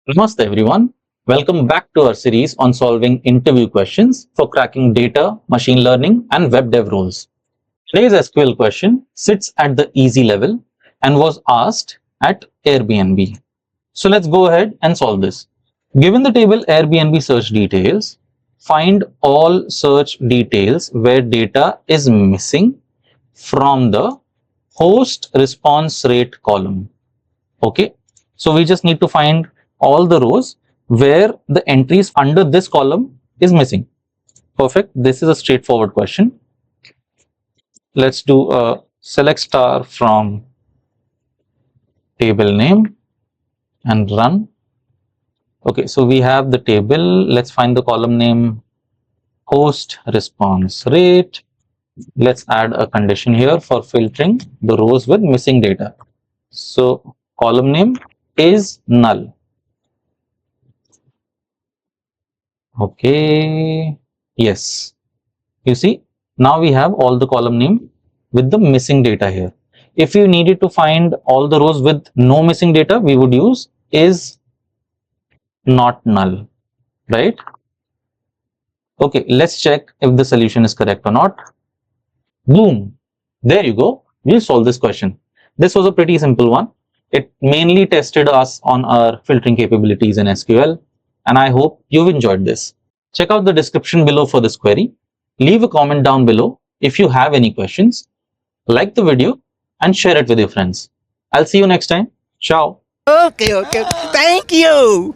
Namaste everyone. Welcome back to our series on solving interview questions for cracking data, machine learning and web dev roles. Today's SQL question sits at the easy level and was asked at Airbnb. So let's go ahead and solve this. Given the table Airbnb search details, find all search details where data is missing from the host response rate column. Okay, so we just need to find all the rows where the entries under this column is missing. Perfect. This is a straightforward question. Let's do a select star from table name and run. Okay, so we have the table. Let's find the column name host response rate. Let's add a condition here for filtering the rows with missing data. So column name is null. Okay, yes. You see, now we have all the column name with the missing data here. If you needed to find all the rows with no missing data, we would use is not null, right? Okay, let's check if the solution is correct or not. Boom, there you go. We'll solve this question. This was a pretty simple one. It mainly tested us on our filtering capabilities in SQL, and I hope you've enjoyed this. Check out the description below for this query. Leave a comment down below if you have any questions. Like the video and share it with your friends. I'll see you next time. Ciao. Okay. Thank you.